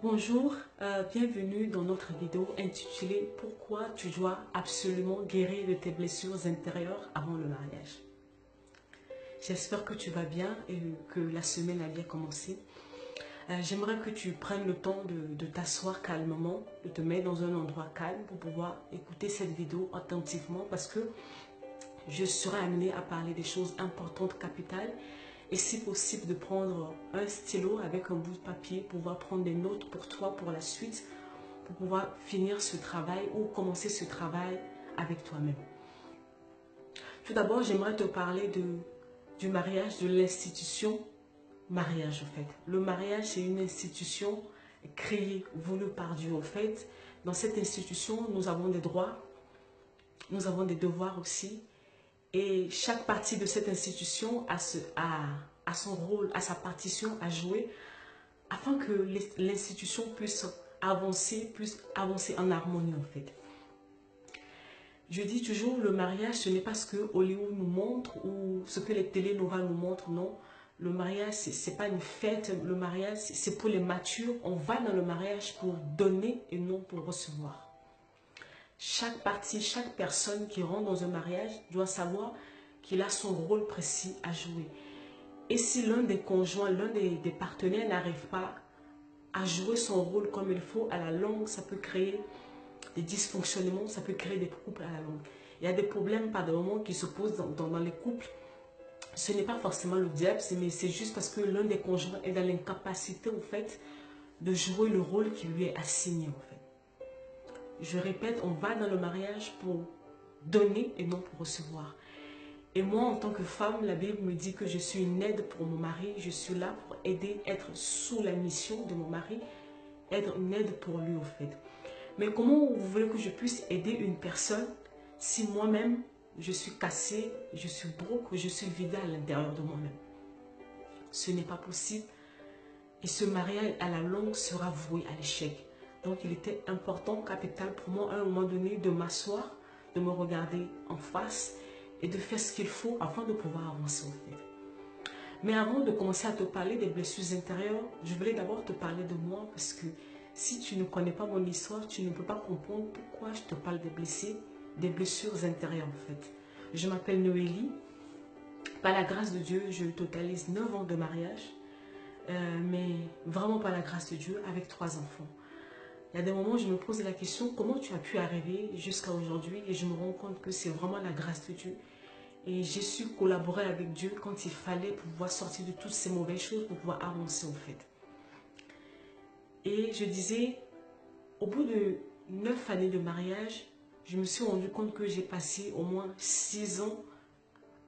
Bonjour, bienvenue dans notre vidéo intitulée Pourquoi tu dois absolument guérir de tes blessures intérieures avant le mariage. J'espère que tu vas bien et que la semaine a bien commencé. J'aimerais que tu prennes le temps de t'asseoir calmement, de te mettre dans un endroit calme pour pouvoir écouter cette vidéo attentivement parce que je serai amenée à parler des choses importantes, capitales. Et si possible, de prendre un stylo avec un bout de papier pour pouvoir prendre des notes pour toi, pour la suite, pour pouvoir finir ce travail ou commencer ce travail avec toi-même. Tout d'abord, j'aimerais te parler du mariage, de l'institution mariage, en fait. Le mariage, c'est une institution créée, voulue par Dieu, en fait. Dans cette institution, nous avons des droits, nous avons des devoirs aussi. Et chaque partie de cette institution a son rôle, a sa partition à jouer afin que l'institution puisse avancer en harmonie en fait. Je dis toujours, le mariage, ce n'est pas ce que Hollywood nous montre ou ce que les télénovelas nous montrent, non. Le mariage, ce n'est pas une fête, le mariage, c'est pour les matures. On va dans le mariage pour donner et non pour recevoir. Chaque partie, chaque personne qui rentre dans un mariage doit savoir qu'il a son rôle précis à jouer. Et si l'un des conjoints, l'un des partenaires n'arrive pas à jouer son rôle comme il faut, à la longue, ça peut créer des dysfonctionnements, ça peut créer des couples à la longue. Il y a des problèmes par des moments qui se posent dans les couples. Ce n'est pas forcément le diable, mais c'est juste parce que l'un des conjoints est dans l'incapacité, en fait, de jouer le rôle qui lui est assigné, en fait. Je répète, on va dans le mariage pour donner et non pour recevoir. Et moi, en tant que femme, la Bible me dit que je suis une aide pour mon mari. Je suis là pour aider, être sous la mission de mon mari, être une aide pour lui, au fait. Mais comment vous voulez que je puisse aider une personne si moi-même, je suis cassée, je suis broke, je suis vidée à l'intérieur de moi-même? Ce n'est pas possible. Et ce mariage, à la longue, sera voué à l'échec. Donc, il était important, capital pour moi, à un moment donné, de m'asseoir, de me regarder en face et de faire ce qu'il faut afin de pouvoir avancer, au fait. Mais avant de commencer à te parler des blessures intérieures, je voulais d'abord te parler de moi parce que si tu ne connais pas mon histoire, tu ne peux pas comprendre pourquoi je te parle des blessures intérieures, en fait. Je m'appelle Noélie. Par la grâce de Dieu, je totalise 9 ans de mariage. Mais vraiment par la grâce de Dieu, avec 3 enfants. Il y a des moments où je me pose la question, comment tu as pu arriver jusqu'à aujourd'hui? Et je me rends compte que c'est vraiment la grâce de Dieu. Et j'ai su collaborer avec Dieu quand il fallait pour pouvoir sortir de toutes ces mauvaises choses, pour pouvoir avancer en fait. Et je disais, au bout de 9 années de mariage, je me suis rendu compte que j'ai passé au moins 6 ans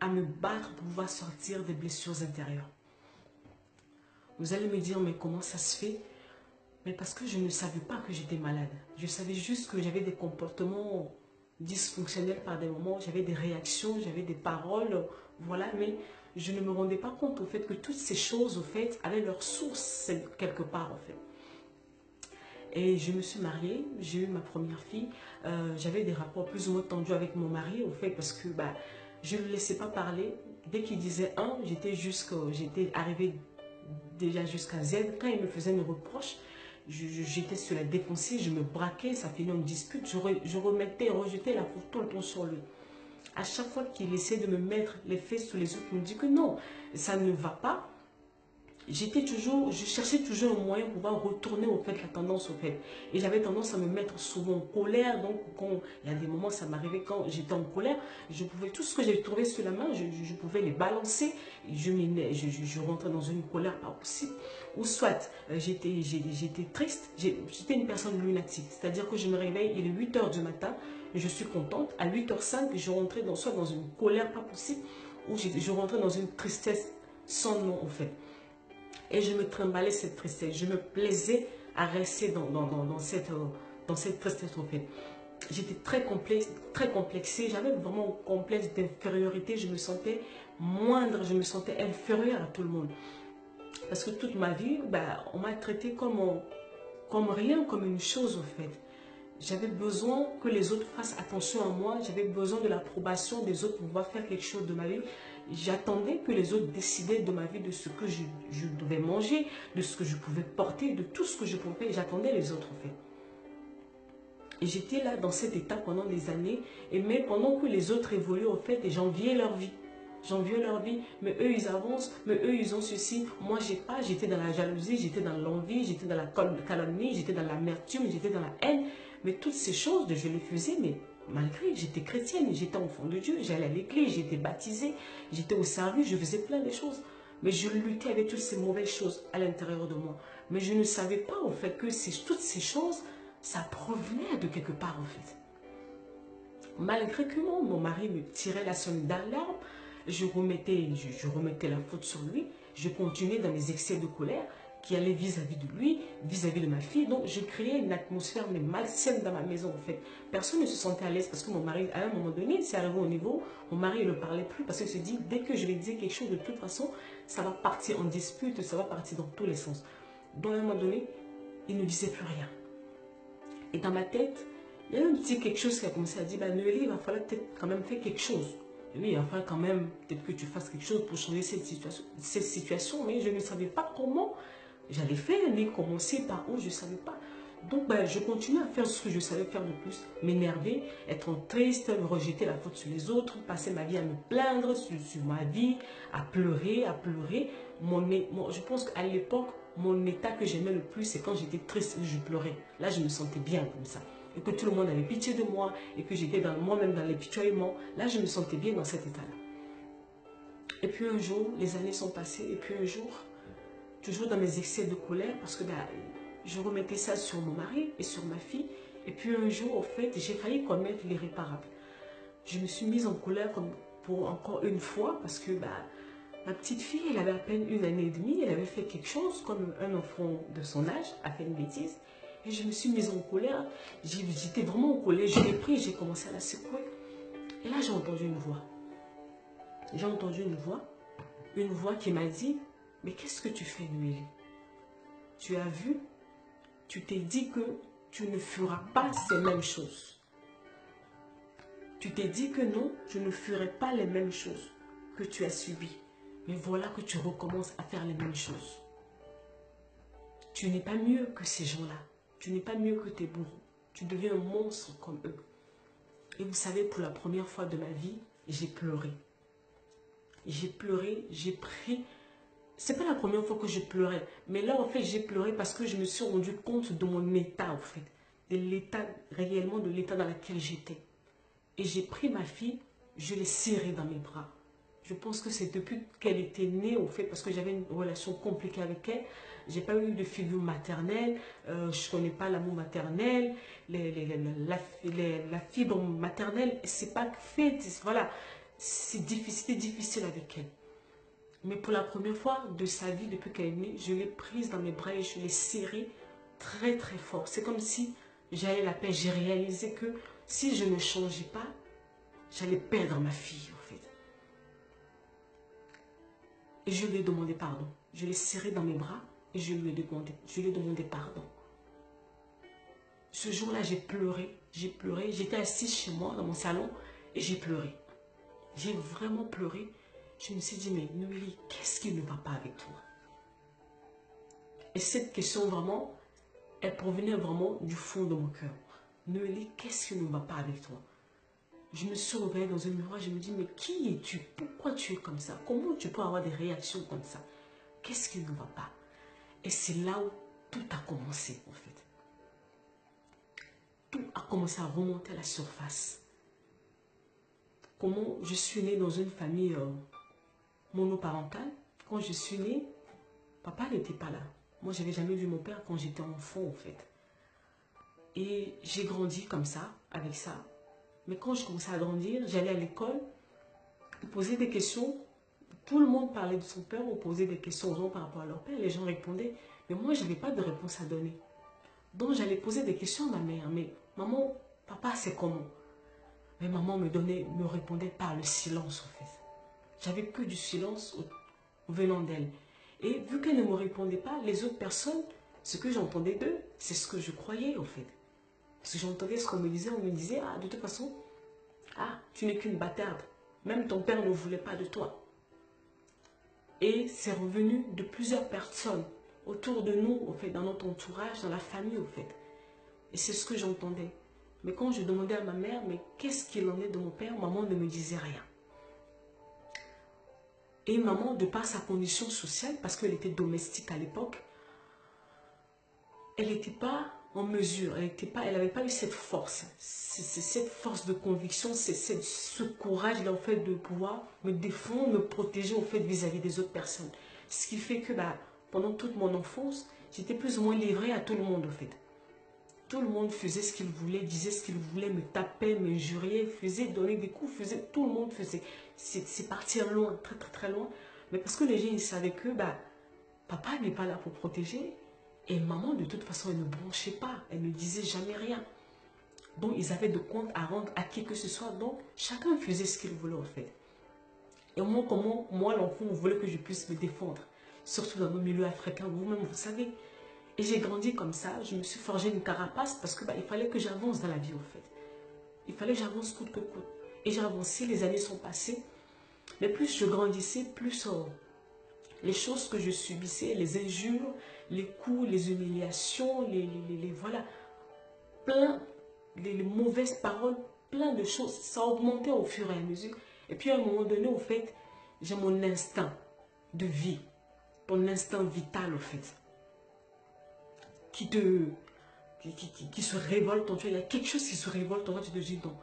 à me battre pour pouvoir sortir des blessures intérieures. Vous allez me dire, mais comment ça se fait? Mais parce que je ne savais pas que j'étais malade. Je savais juste que j'avais des comportements dysfonctionnels par des moments. J'avais des réactions, j'avais des paroles, voilà. Mais je ne me rendais pas compte au fait que toutes ces choses, au fait, avaient leur source quelque part, en fait. Et je me suis mariée, j'ai eu ma première fille. J'avais des rapports plus ou moins tendus avec mon mari, au fait, parce que je ne le laissais pas parler. Dès qu'il disait un, j'étais arrivée déjà jusqu'à Z. Quand il me faisait mes reproches, j'étais sur la défensive, je me braquais, ça finit en dispute, je remettais et rejetais la faute tout le temps sur lui. À chaque fois qu'il essaie de me mettre les faits sous les autres, il me dit que non, ça ne va pas. Je cherchais toujours un moyen pour pouvoir retourner au fait la tendance au fait. Et j'avais tendance à me mettre souvent en colère. Donc, il y a des moments, ça m'arrivait quand j'étais en colère, je pouvais, tout ce que j'ai trouvé sur la main, je pouvais les balancer. Je rentrais dans une colère pas possible. Ou soit, j'étais triste, j'étais une personne lunatique. C'est-à-dire que je me réveille, il est 8 h du matin, je suis contente. À 8 h 05, je rentrais soit dans une colère pas possible, ou je rentrais dans une tristesse sans nom en fait. Et je me trimballais cette tristesse. Je me plaisais à rester dans cette tristesse en fait. J'étais très complexée. J'avais vraiment un complexe d'infériorité. Je me sentais moindre, je me sentais inférieure à tout le monde. Parce que toute ma vie, on m'a traité comme rien, comme une chose en fait. J'avais besoin que les autres fassent attention à moi. J'avais besoin de l'approbation des autres pour pouvoir faire quelque chose de ma vie. J'attendais que les autres décidaient de ma vie, de ce que je devais manger, de ce que je pouvais porter, de tout ce que je pouvais. J'attendais les autres en fait. Et j'étais là dans cet état pendant des années. Et mais pendant que les autres évoluaient en fait, et j'enviais leur vie. J'enviais leur vie, mais eux ils avancent, mais eux ils ont ceci. Moi j'ai pas, j'étais dans la jalousie, j'étais dans l'envie, j'étais dans la calomnie, j'étais dans l'amertume, j'étais dans la haine. Mais toutes ces choses, je les faisais, mais malgré, j'étais chrétienne, j'étais enfant de Dieu, j'allais à l'église, j'étais baptisée, j'étais au service, je faisais plein de choses. Mais je luttais avec toutes ces mauvaises choses à l'intérieur de moi. Mais je ne savais pas en fait que toutes ces choses, ça provenait de quelque part en fait. Malgré que mon mari me tirait la sonnette d'alarme, je remettais la faute sur lui, je continuais dans mes excès de colère qui allaient vis-à-vis de lui, vis-à-vis de ma fille. Donc, je créais une atmosphère mais malsaine dans ma maison, en fait. Personne ne se sentait à l'aise parce que mon mari, à un moment donné, c'est arrivé au niveau, mon mari ne parlait plus parce qu'il se dit, dès que je vais dire quelque chose, de toute façon, ça va partir en dispute, ça va partir dans tous les sens. Donc, à un moment donné, il ne disait plus rien. Et dans ma tête, il y a un petit quelque chose qui a commencé à dire, bah, Noélie, il va falloir peut-être quand même faire quelque chose. Oui, il va falloir quand même peut-être que tu fasses quelque chose pour changer cette situation, mais je ne savais pas comment j'allais faire, ni commencer par où, je ne savais pas. Donc, ben, je continuais à faire ce que je savais faire de plus, m'énerver, être triste, me rejeter la faute sur les autres, passer ma vie à me plaindre sur ma vie, à pleurer, à pleurer. Je pense qu'à l'époque, mon état que j'aimais le plus, c'est quand j'étais triste et je pleurais. Là, je me sentais bien comme ça. Et que tout le monde avait pitié de moi, et que j'étais moi-même dans l'épitoiement. Là, je me sentais bien dans cet état-là. Et puis un jour, les années sont passées, et puis un jour, toujours dans mes excès de colère, parce que je remettais ça sur mon mari et sur ma fille. Et puis un jour, en fait, j'ai failli commettre l'irréparable. Je me suis mise en colère pour encore une fois, parce que ma petite fille, elle avait à peine 1 année et demie, elle avait fait quelque chose, comme un enfant de son âge a fait une bêtise. Et je me suis mise en colère, j'étais vraiment en colère, je l'ai pris, j'ai commencé à la secouer. Et là, j'ai entendu une voix. J'ai entendu une voix qui m'a dit, mais qu'est-ce que tu fais, Noélie? Tu as vu, tu t'es dit que tu ne feras pas ces mêmes choses. Tu t'es dit que non, tu ne ferais pas les mêmes choses que tu as subies. Mais voilà que tu recommences à faire les mêmes choses. Tu n'es pas mieux que ces gens-là. Tu n'es pas mieux que tes bourreaux. Tu deviens un monstre comme eux. Et vous savez, pour la première fois de ma vie, j'ai pleuré. J'ai pleuré, j'ai pris... C'est pas la première fois que je pleurais. Mais là, en fait, j'ai pleuré parce que je me suis rendu compte de mon état, en fait. De l'état, réellement de l'état dans lequel j'étais. Et j'ai pris ma fille, je l'ai serrée dans mes bras. Je pense que c'est depuis qu'elle était née, au fait, parce que j'avais une relation compliquée avec elle. Je n'ai pas eu de figure maternelle, je ne connais pas l'amour maternel, la fibre maternelle, c'est pas fait, voilà, c'était difficile avec elle. Mais pour la première fois de sa vie, depuis qu'elle est née, je l'ai prise dans mes bras et je l'ai serrée très très fort. C'est comme si j'allais la perdre. J'ai réalisé que si je ne changeais pas, j'allais perdre ma fille, en fait. Et je lui ai demandé pardon. Je l'ai serrée dans mes bras et je lui ai demandé pardon. Ce jour-là, j'ai pleuré. J'étais assise chez moi, dans mon salon, et j'ai pleuré. J'ai vraiment pleuré. Je me suis dit, mais Noélie, qu'est-ce qui ne va pas avec toi? Et cette question, vraiment, elle provenait vraiment du fond de mon cœur. Noélie, qu'est-ce qui ne va pas avec toi? Je me suis réveillée dans un miroir, je me dis, mais qui es-tu? Pourquoi tu es comme ça? Comment tu peux avoir des réactions comme ça? Qu'est-ce qui ne va pas? Et c'est là où tout a commencé, en fait. Tout a commencé à remonter à la surface. Comment je suis née dans une famille monoparentale. Quand je suis née, papa n'était pas là. Moi, je n'avais jamais vu mon père quand j'étais enfant, en fait. Et j'ai grandi comme ça, avec ça. Mais quand je commençais à grandir, j'allais à l'école, poser des questions. Tout le monde parlait de son père, on posait des questions aux gens par rapport à leur père. Les gens répondaient, mais moi, je n'avais pas de réponse à donner. Donc, j'allais poser des questions à ma mère. Mais maman, papa, c'est comment? Mais maman me répondait par le silence, en fait. J'avais que du silence venant d'elle. Et vu qu'elle ne me répondait pas, les autres personnes, ce que j'entendais d'eux, c'est ce que je croyais, en fait. Parce que j'entendais ce qu'on me disait, on me disait, ah, de toute façon, ah, tu n'es qu'une bâtarde. Même ton père ne voulait pas de toi. Et c'est revenu de plusieurs personnes autour de nous, au fait, dans notre entourage, dans la famille, au fait. Et c'est ce que j'entendais. Mais quand je demandais à ma mère, mais qu'est-ce qu'il en est de mon père, maman ne me disait rien. Et maman, de par sa condition sociale, parce qu'elle était domestique à l'époque, elle n'était pas en mesure, elle n'avait pas eu cette force, cette force de conviction, ce courage en fait de pouvoir me défendre, me protéger en fait vis-à-vis des autres personnes. Ce qui fait que pendant toute mon enfance, j'étais plus ou moins livrée à tout le monde en fait. Tout le monde faisait ce qu'il voulait, disait ce qu'il voulait, me tapait, me jurait, faisait donner des coups, tout le monde faisait. C'est partir loin, très très très loin. Mais parce que les gens ils savaient que papa n'est pas là pour protéger. Et maman, de toute façon, elle ne bronchait pas. Elle ne disait jamais rien. Donc, ils avaient de compte à rendre à qui que ce soit. Donc, chacun faisait ce qu'il voulait, en fait. Et moi, comment, moi, l'enfant, on voulait que je puisse me défendre. Surtout dans nos milieux africains, vous-même, vous savez. Et j'ai grandi comme ça. Je me suis forgé une carapace parce que il fallait que j'avance dans la vie, en fait. Il fallait que j'avance coûte que coûte. Et j'ai avancé, les années sont passées. Mais plus je grandissais, plus les choses que je subissais, les injures, les coups, les humiliations, voilà, plein, les mauvaises paroles, plein de choses, ça augmentait au fur et à mesure. Et puis à un moment donné, au fait, j'ai mon instinct de vie, ton instinct vital, au fait, qui se révolte en toi. Il y a quelque chose qui se révolte en toi, tu te dis non,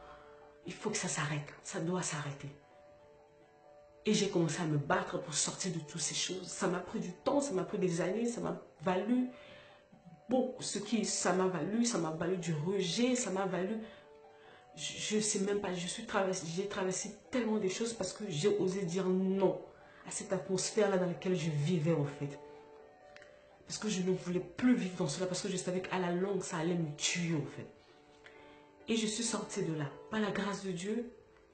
il faut que ça s'arrête, ça doit s'arrêter. Et j'ai commencé à me battre pour sortir de toutes ces choses. Ça m'a pris du temps, ça m'a pris des années, ça m'a valu beaucoup. Ça m'a valu du rejet, ça m'a valu, je ne sais même pas, j'ai traversé tellement de choses parce que j'ai osé dire non à cette atmosphère-là dans laquelle je vivais en fait. Parce que je ne voulais plus vivre dans cela, parce que je savais qu'à la longue, ça allait me tuer en fait. Et je suis sortie de là. Par la grâce de Dieu,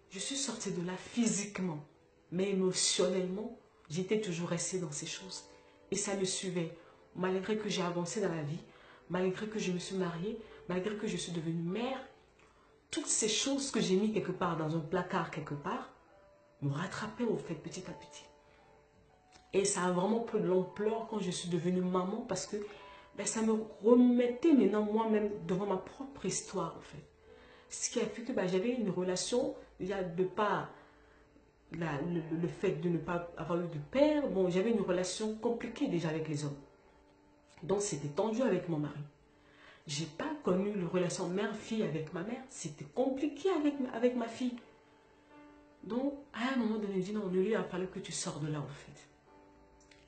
je suis sortie de là physiquement. Mais émotionnellement, j'étais toujours restée dans ces choses. Et ça me suivait. Malgré que j'ai avancé dans la vie, malgré que je me suis mariée, malgré que je suis devenue mère, toutes ces choses que j'ai mis quelque part dans un placard quelque part, me rattrapaient au fait petit à petit. Et ça a vraiment pris de l'ampleur quand je suis devenue maman parce que ça me remettait maintenant moi-même devant ma propre histoire en fait. Ce qui a fait que j'avais une relation, déjà de pas le fait de ne pas avoir eu de père, bon, j'avais une relation compliquée déjà avec les hommes. Donc c'était tendu avec mon mari. J'ai pas connu une relation mère-fille avec ma mère, c'était compliqué avec ma fille. Donc à un moment donné, je dis non, il a fallu que tu sors de là en fait.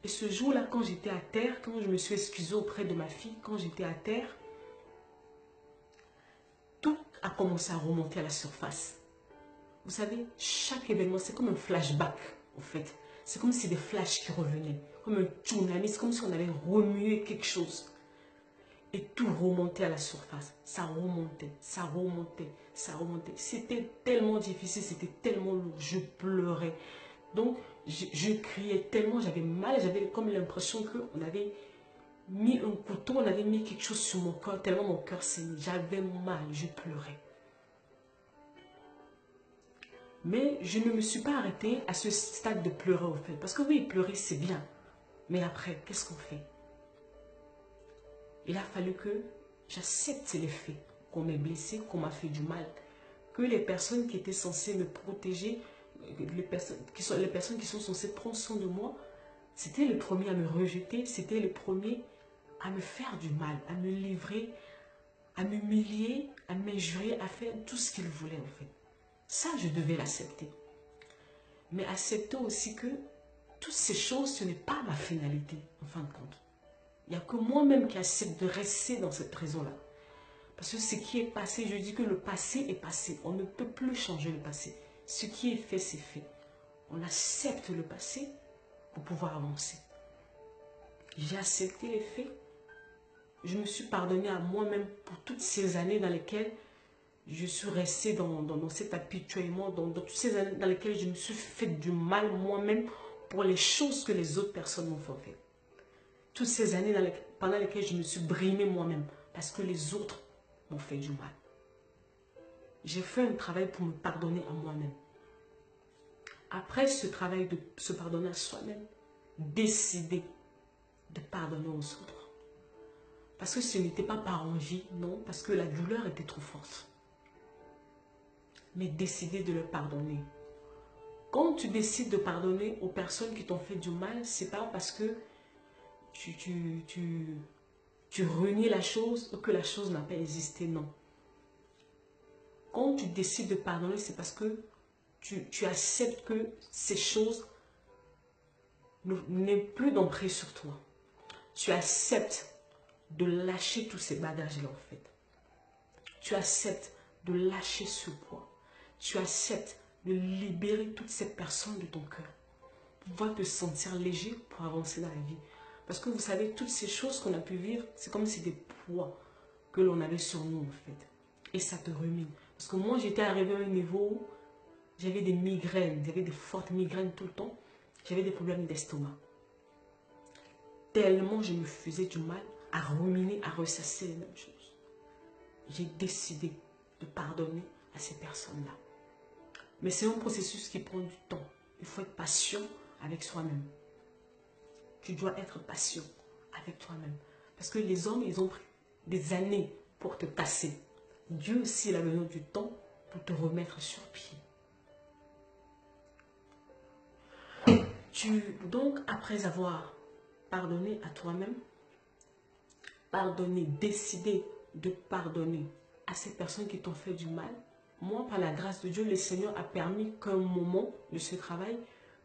Et ce jour-là, quand j'étais à terre, quand je me suis excusée auprès de ma fille, quand j'étais à terre, tout a commencé à remonter à la surface. Vous savez, chaque événement, c'est comme un flashback, en fait. C'est comme si des flashs qui revenaient, comme un tsunami, c'est comme si on avait remué quelque chose. Et tout remontait à la surface. Ça remontait, ça remontait, ça remontait. C'était tellement difficile, c'était tellement lourd. Je pleurais. Donc, je criais tellement, j'avais mal, j'avais comme l'impression qu'on avait mis un couteau, on avait mis quelque chose sur mon corps, tellement mon cœur saignait. J'avais mal, je pleurais. Mais je ne me suis pas arrêtée à ce stade de pleurer au fait. Parce que oui, pleurer c'est bien. Mais après, qu'est-ce qu'on fait? Il a fallu que j'accepte les faits, qu'on m'ait blessé, qu'on m'a fait du mal. Que les personnes qui étaient censées me protéger, les personnes qui sont censées prendre soin de moi, c'était les premiers à me rejeter, c'était les premiers à me faire du mal, à me livrer, à m'humilier, à m'injurer, à faire tout ce qu'ils voulaient en fait. Ça, je devais l'accepter. Mais accepter aussi que toutes ces choses, ce n'est pas ma finalité, en fin de compte. Il n'y a que moi-même qui accepte de rester dans cette prison-là. Parce que ce qui est passé, je dis que le passé est passé. On ne peut plus changer le passé. Ce qui est fait, c'est fait. On accepte le passé pour pouvoir avancer. J'ai accepté les faits. Je me suis pardonnée à moi-même pour toutes ces années dans lesquelles je suis restée dans cet apitoiement, dans toutes ces années dans lesquelles je me suis fait du mal moi-même pour les choses que les autres personnes m'ont fait. Toutes ces années pendant lesquelles je me suis brimée moi-même parce que les autres m'ont fait du mal. J'ai fait un travail pour me pardonner à moi-même. Après ce travail de se pardonner à soi-même, décidé de pardonner aux autres. Parce que ce n'était pas par envie, non, parce que la douleur était trop forte. Mais décider de le pardonner. Quand tu décides de pardonner aux personnes qui t'ont fait du mal, c'est pas parce que tu renies la chose ou que la chose n'a pas existé, non. Quand tu décides de pardonner, c'est parce que tu acceptes que ces choses n'aient plus d'emprise sur toi. Tu acceptes de lâcher tous ces bagages-là, en fait. Tu acceptes de lâcher ce poids. Tu acceptes de libérer toutes ces personnes de ton cœur. Pour pouvoir te sentir léger pour avancer dans la vie. Parce que vous savez, toutes ces choses qu'on a pu vivre, c'est comme si des poids que l'on avait sur nous, en fait. Et ça te rumine. Parce que moi, j'étais arrivé à un niveau où j'avais des migraines, j'avais des fortes migraines tout le temps. J'avais des problèmes d'estomac. Tellement je me faisais du mal à ruminer, à ressasser les mêmes choses. J'ai décidé de pardonner à ces personnes-là. Mais c'est un processus qui prend du temps. Il faut être patient avec soi-même. Tu dois être patient avec toi-même. Parce que les hommes, ils ont pris des années pour te casser. Dieu aussi, il a besoin du temps pour te remettre sur pied. Donc, après avoir pardonné à toi-même, pardonner, décider de pardonner à ces personnes qui t'ont fait du mal, moi, par la grâce de Dieu, le Seigneur a permis qu'à un moment de ce travail,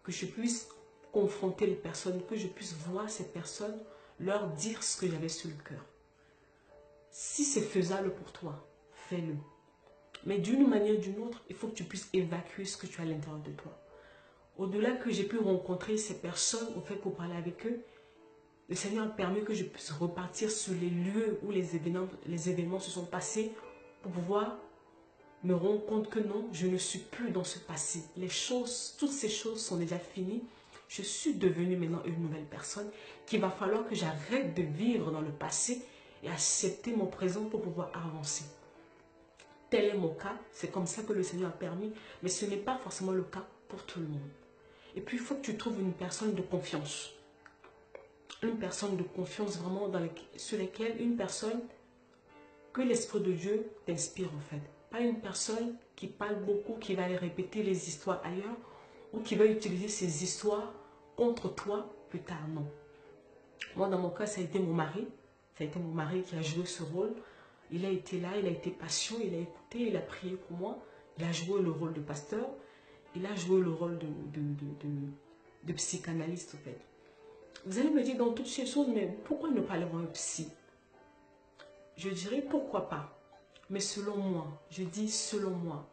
que je puisse confronter les personnes, que je puisse voir ces personnes, leur dire ce que j'avais sur le cœur. Si c'est faisable pour toi, fais-le. Mais d'une manière ou d'une autre, il faut que tu puisses évacuer ce que tu as à l'intérieur de toi. Au-delà que j'ai pu rencontrer ces personnes, au fait pour parler avec eux, le Seigneur a permis que je puisse repartir sur les lieux où les événements se sont passés pour pouvoir me rendre compte que non, je ne suis plus dans ce passé. Les choses, toutes ces choses sont déjà finies. Je suis devenue maintenant une nouvelle personne qu'il va falloir que j'arrête de vivre dans le passé et accepter mon présent pour pouvoir avancer. Tel est mon cas, c'est comme ça que le Seigneur a permis, mais ce n'est pas forcément le cas pour tout le monde. Et puis, il faut que tu trouves une personne de confiance. Une personne de confiance vraiment sur laquelle une personne que l'Esprit de Dieu t'inspire en fait. Pas une personne qui parle beaucoup, qui va aller répéter les histoires ailleurs ou qui va utiliser ces histoires contre toi plus tard, non. Moi, dans mon cas, ça a été mon mari. Ça a été mon mari qui a joué ce rôle. Il a été là, il a été patient, il a écouté, il a prié pour moi. Il a joué le rôle de pasteur. Il a joué le rôle de psychanalyste en fait. Vous allez me dire dans toutes ces choses, mais pourquoi ne pas aller voir un psy? Je dirais pourquoi pas. Mais selon moi, je dis selon moi,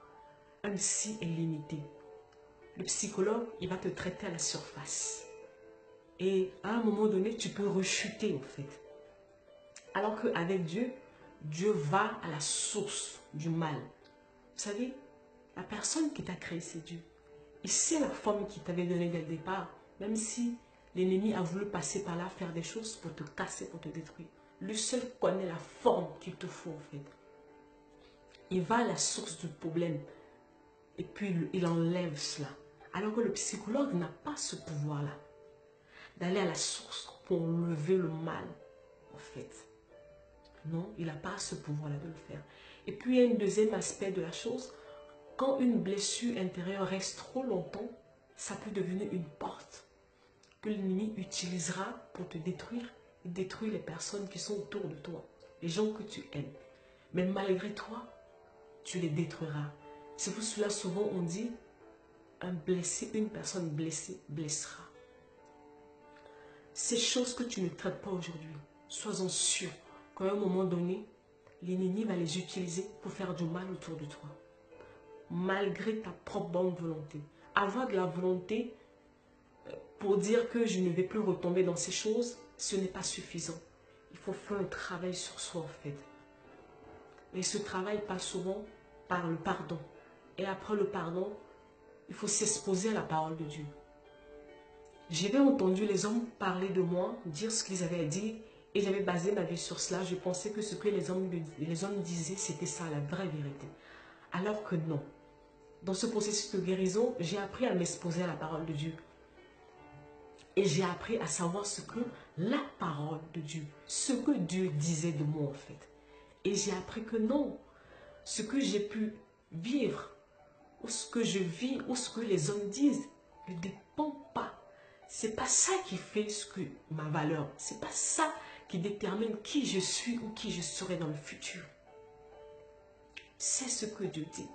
un psy est limité. Le psychologue, il va te traiter à la surface. Et à un moment donné, tu peux rechuter en fait. Alors qu'avec Dieu, Dieu va à la source du mal. Vous savez, la personne qui t'a créé, c'est Dieu. Et c'est la forme qu'il t'avait donnée dès le départ, même si l'ennemi a voulu passer par là, faire des choses pour te casser, pour te détruire. Lui seul connaît la forme qu'il te faut en fait. Il va à la source du problème et puis il enlève cela. Alors que le psychologue n'a pas ce pouvoir-là, d'aller à la source pour enlever le mal en fait. Non, il n'a pas ce pouvoir-là de le faire. Et puis il y a un deuxième aspect de la chose. Quand une blessure intérieure reste trop longtemps, ça peut devenir une porte que l'ennemi utilisera pour te détruire et détruire les personnes qui sont autour de toi, les gens que tu aimes. Mais malgré toi, tu les détruiras. C'est pour cela souvent on dit, une personne blessée blessera. Ces choses que tu ne traites pas aujourd'hui, sois-en sûr qu'à un moment donné, l'ennemi va les utiliser pour faire du mal autour de toi. Malgré ta propre bonne volonté. Avoir de la volonté pour dire que je ne vais plus retomber dans ces choses, ce n'est pas suffisant. Il faut faire un travail sur soi en fait. Et ce travail passe souvent par le pardon. Et après le pardon, il faut s'exposer à la parole de Dieu. J'avais entendu les hommes parler de moi, dire ce qu'ils avaient à dire, et j'avais basé ma vie sur cela. Je pensais que ce que les hommes disaient, c'était ça, la vraie vérité. Alors que non. Dans ce processus de guérison, j'ai appris à m'exposer à la parole de Dieu. Et j'ai appris à savoir ce que la parole de Dieu, ce que Dieu disait de moi en fait. Et j'ai appris que non, ce que j'ai pu vivre, ou ce que je vis, ou ce que les hommes disent, ne dépend pas. C'est pas ça qui fait ma valeur. C'est pas ça qui détermine qui je suis ou qui je serai dans le futur. C'est ce que Dieu dit.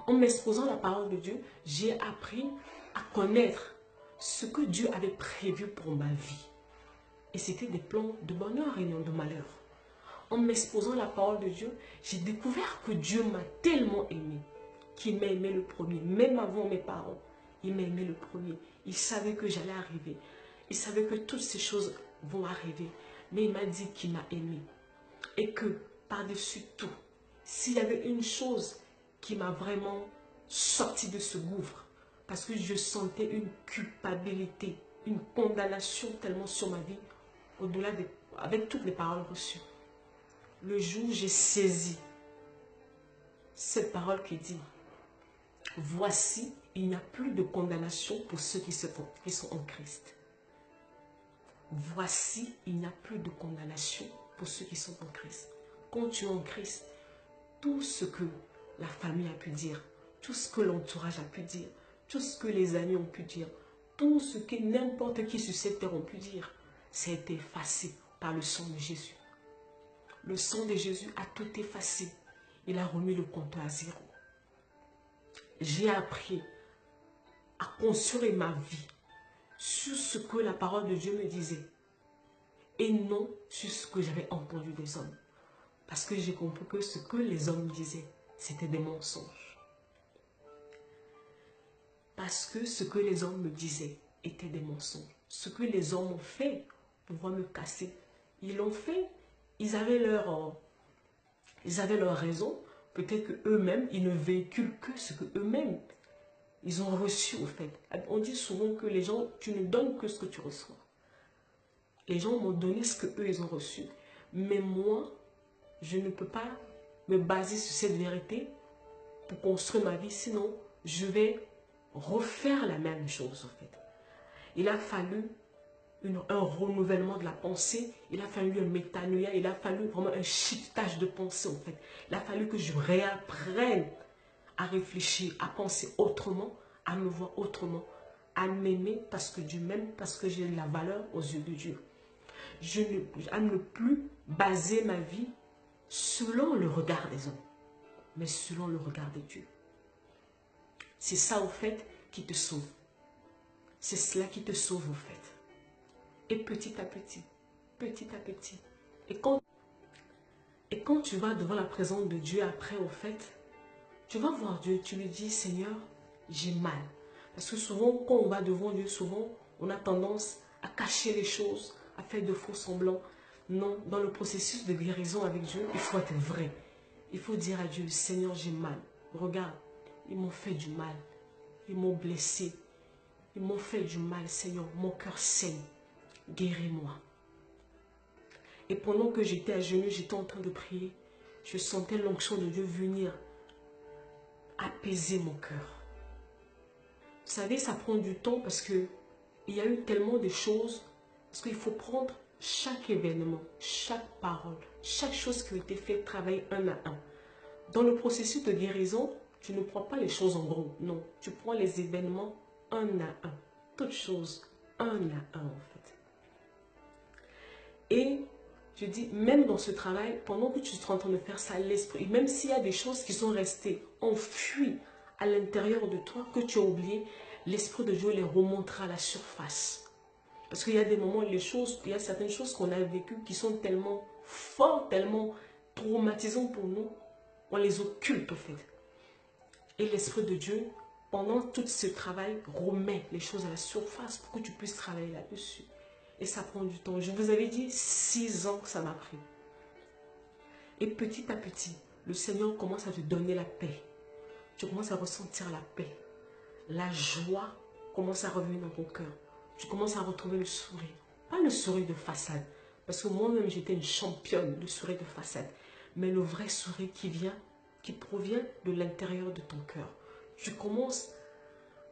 En m'exposant à la parole de Dieu, j'ai appris à connaître ce que Dieu avait prévu pour ma vie. Et c'était des plans de bonheur et non de malheur. En m'exposant à la parole de Dieu, j'ai découvert que Dieu m'a tellement aimé, qu'il m'a aimé le premier, même avant mes parents. Il m'a aimé le premier. Il savait que j'allais arriver. Il savait que toutes ces choses vont arriver. Mais il m'a dit qu'il m'a aimé. Et que, par-dessus tout, s'il y avait une chose qui m'a vraiment sorti de ce gouffre, parce que je sentais une culpabilité, une condamnation tellement sur ma vie, au-delà avec toutes les paroles reçues. Le jour où j'ai saisi cette parole qui dit « Voici, il n'y a plus de condamnation pour ceux qui sont en Christ. » Voici, il n'y a plus de condamnation pour ceux qui sont en Christ. Quand tu es en Christ, tout ce que la famille a pu dire, tout ce que l'entourage a pu dire, tout ce que les amis ont pu dire, tout ce que n'importe qui sur cette terre ont pu dire, ça a été effacé par le sang de Jésus. Le sang de Jésus a tout effacé. Il a remis le compteur à zéro. J'ai appris à construire ma vie sur ce que la parole de Dieu me disait et non sur ce que j'avais entendu des hommes. Parce que j'ai compris que ce que les hommes disaient, c'était des mensonges. Parce que ce que les hommes me disaient était des mensonges. Ce que les hommes ont fait pour pouvoir me casser, ils l'ont fait. Ils avaient leur raison. Peut-être qu'eux-mêmes, ils ne véhiculent que ce qu'eux-mêmes, ils ont reçu au fait. On dit souvent que les gens, tu ne donnes que ce que tu reçois. Les gens m'ont donné ce qu'eux, ils ont reçu. Mais moi, je ne peux pas me baser sur cette vérité pour construire ma vie. Sinon, je vais refaire la même chose en fait. Il a fallu un renouvellement de la pensée, il a fallu un métanoïa, il a fallu vraiment un shiftage de pensée en fait. Il a fallu que je réapprenne à réfléchir, à penser autrement, à me voir autrement, à m'aimer parce que Dieu m'aime, parce que j'ai de la valeur aux yeux de Dieu. À ne plus baser ma vie selon le regard des hommes, mais selon le regard de Dieu. C'est ça au fait qui te sauve. C'est cela qui te sauve au fait. Et petit à petit, et quand tu vas devant la présence de Dieu après au fait, tu vas voir Dieu, tu lui dis Seigneur, j'ai mal. Parce que souvent, quand on va devant Dieu, souvent, on a tendance à cacher les choses, à faire de faux semblants. Non, dans le processus de guérison avec Dieu, il faut être vrai. Il faut dire à Dieu, Seigneur, j'ai mal. Regarde, ils m'ont fait du mal. Ils m'ont blessé. Ils m'ont fait du mal, Seigneur. Mon cœur saigne. Guéris-moi. Et pendant que j'étais à genoux, j'étais en train de prier, je sentais l'onction de Dieu venir apaiser mon cœur. Vous savez, ça prend du temps parce que il y a eu tellement de choses. Parce qu'il faut prendre chaque événement, chaque parole, chaque chose qui a été faite, travailler un à un. Dans le processus de guérison, tu ne prends pas les choses en gros. Non, tu prends les événements un à un. Toutes choses un à un en fait. Et je dis, même dans ce travail, pendant que tu es en train de faire ça, l'esprit, même s'il y a des choses qui sont restées enfuies à l'intérieur de toi, que tu as oublié, l'Esprit de Dieu les remontera à la surface. Parce qu'il y a des moments, il y a certaines choses qu'on a vécues qui sont tellement fortes, tellement traumatisantes pour nous, on les occulte au fait. Et l'Esprit de Dieu, pendant tout ce travail, remet les choses à la surface pour que tu puisses travailler là-dessus. Et ça prend du temps. Je vous avais dit 6 ans que ça m'a pris. Et petit à petit, le Seigneur commence à te donner la paix. Tu commences à ressentir la paix. La joie commence à revenir dans ton cœur. Tu commences à retrouver le sourire. Pas le sourire de façade. Parce que moi-même, j'étais une championne de sourire de façade. Mais le vrai sourire qui provient de l'intérieur de ton cœur. Tu commences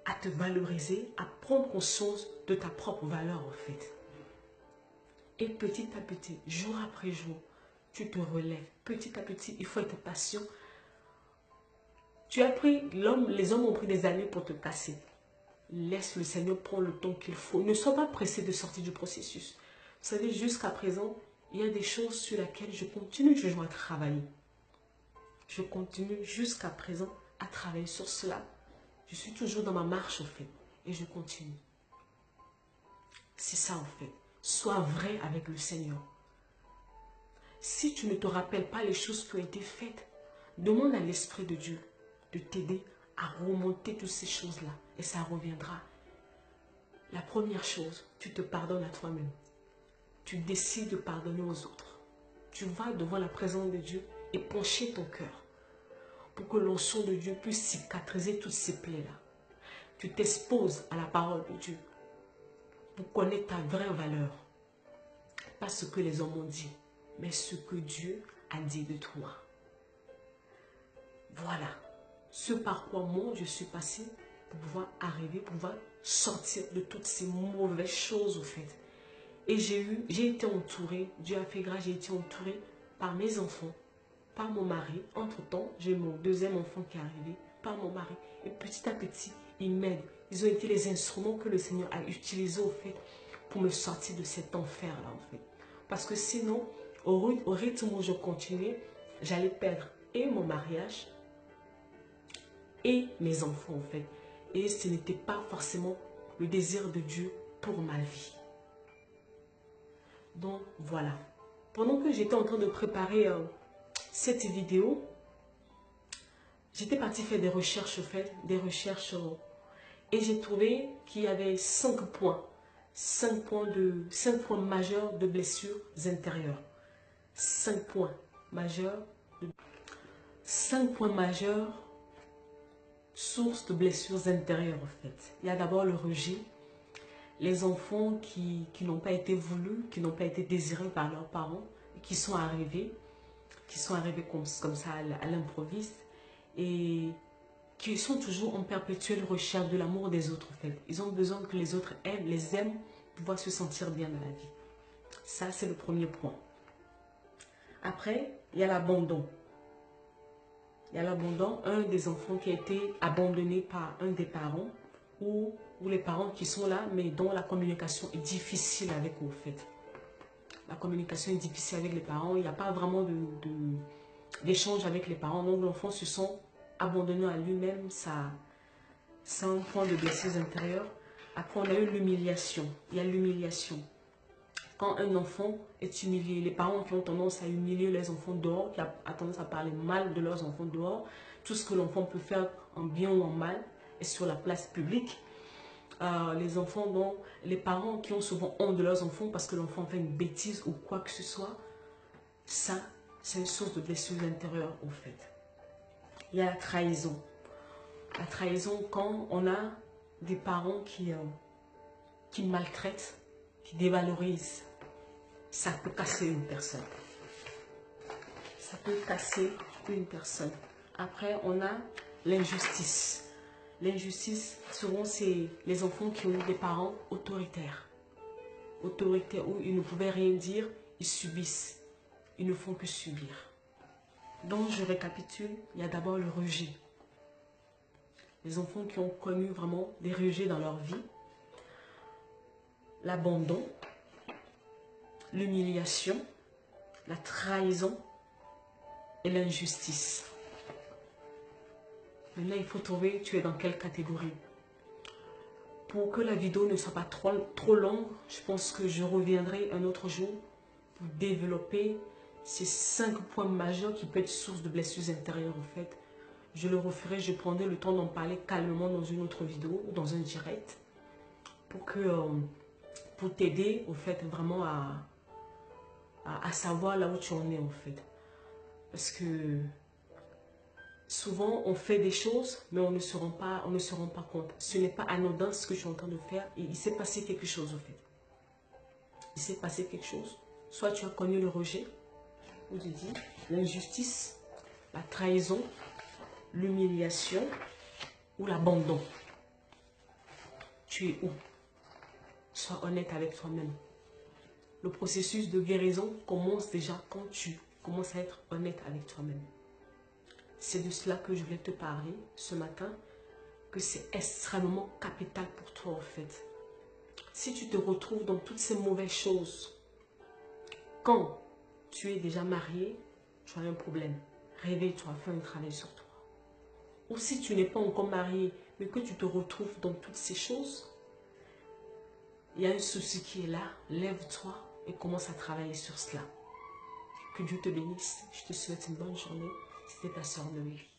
à te valoriser, à prendre conscience de ta propre valeur en fait. Et petit à petit, jour après jour, tu te relèves. Petit à petit, il faut être patient. Tu as pris, les hommes ont pris des années pour te casser. Laisse le Seigneur prendre le temps qu'il faut. Ne sois pas pressé de sortir du processus. Vous savez, jusqu'à présent, il y a des choses sur lesquelles je continue toujours à travailler. Je continue jusqu'à présent à travailler sur cela. Je suis toujours dans ma marche, en fait. Et je continue. C'est ça, en fait. Sois vrai avec le Seigneur. Si tu ne te rappelles pas les choses qui ont été faites, demande à l'Esprit de Dieu de t'aider à remonter toutes ces choses-là. Et ça reviendra. La première chose, tu te pardonnes à toi-même. Tu décides de pardonner aux autres. Tu vas devant la présence de Dieu et pencher ton cœur pour que l'onction de Dieu puisse cicatriser toutes ces plaies-là. Tu t'exposes à la parole de Dieu pour connaître ta vraie valeur. Pas ce que les hommes ont dit, mais ce que Dieu a dit de toi. Voilà ce par quoi moi je suis passée pour pouvoir arriver, pour pouvoir sortir de toutes ces mauvaises choses au fait. Et j'ai été entourée, Dieu a fait grâce, j'ai été entourée par mes enfants, par mon mari. Entre-temps, j'ai mon deuxième enfant qui est arrivé, par mon mari. Et petit à petit, ils m'aident. Ils ont été les instruments que le Seigneur a utilisés au fait pour me sortir de cet enfer-là en fait. Parce que sinon, au rythme où je continuais, j'allais perdre et mon mariage et mes enfants en fait. Et ce n'était pas forcément le désir de Dieu pour ma vie. Donc voilà. Pendant que j'étais en train de préparer cette vidéo, j'étais partie faire des recherches, et j'ai trouvé qu'il y avait 5 points. 5 points majeurs de blessures intérieures. 5 points majeurs. 5 points majeurs sources de blessures intérieures en fait. Il y a d'abord le rejet. Les enfants qui n'ont pas été voulus, qui n'ont pas été désirés par leurs parents, qui sont arrivés comme ça à l'improviste et qui sont toujours en perpétuelle recherche de l'amour des autres en fait. Ils ont besoin que les autres les aiment pour pouvoir se sentir bien dans la vie. Ça, c'est le premier point. Après, il y a l'abandon. Il y a l'abandon, un des enfants qui a été abandonné par un des parents ou les parents qui sont là, mais dont la communication est difficile avec eux, en fait. La communication est difficile avec les parents, il n'y a pas vraiment d'échange avec les parents, donc l'enfant se sent abandonné à lui-même, ça c'est un point de blessure intérieure. Après, on a eu l'humiliation. Il y a l'humiliation. Quand un enfant est humilié, les parents qui ont tendance à humilier les enfants dehors, qui ont tendance à parler mal de leurs enfants dehors, tout ce que l'enfant peut faire en bien ou en mal est sur la place publique. Les enfants dont les parents qui ont souvent honte de leurs enfants parce que l'enfant fait une bêtise ou quoi que ce soit, ça, c'est une source de blessure intérieure au fait. Il y a la trahison. La trahison quand on a des parents qui maltraitent, qui dévalorisent, ça peut casser une personne. Ça peut casser une personne. Après, on a l'injustice. L'injustice, souvent, c'est les enfants qui ont eu des parents autoritaires. Autoritaires où ils ne pouvaient rien dire, ils subissent. Ils ne font que subir. Donc, je récapitule, il y a d'abord le rejet. Les enfants qui ont connu vraiment des rejets dans leur vie. L'abandon, l'humiliation, la trahison et l'injustice. Maintenant, il faut trouver tu es dans quelle catégorie. Pour que la vidéo ne soit pas trop longue, je pense que je reviendrai un autre jour pour développer ces 5 points majeurs qui peuvent être source de blessures intérieures en fait. Je le referai, je prendrai le temps d'en parler calmement dans une autre vidéo, dans un direct, pour t'aider au fait vraiment à savoir là où tu en es en fait. Parce que souvent on fait des choses mais on ne se rend pas compte. Ce n'est pas anodin ce que je suis en train de faire et il s'est passé quelque chose en fait. Il s'est passé quelque chose. Soit tu as connu le rejet, ou tu dis l'injustice, la trahison, l'humiliation ou l'abandon. Tu es où? Sois honnête avec toi-même. Le processus de guérison commence déjà quand tu commences à être honnête avec toi-même. C'est de cela que je voulais te parler ce matin, que c'est extrêmement capital pour toi en fait. Si tu te retrouves dans toutes ces mauvaises choses, quand tu es déjà marié, tu as un problème. Réveille-toi, fais un travail sur toi. Ou si tu n'es pas encore marié, mais que tu te retrouves dans toutes ces choses, il y a un souci qui est là, lève-toi et commence à travailler sur cela. Que Dieu te bénisse. Je te souhaite une bonne journée. C'était ta sœur Noélie.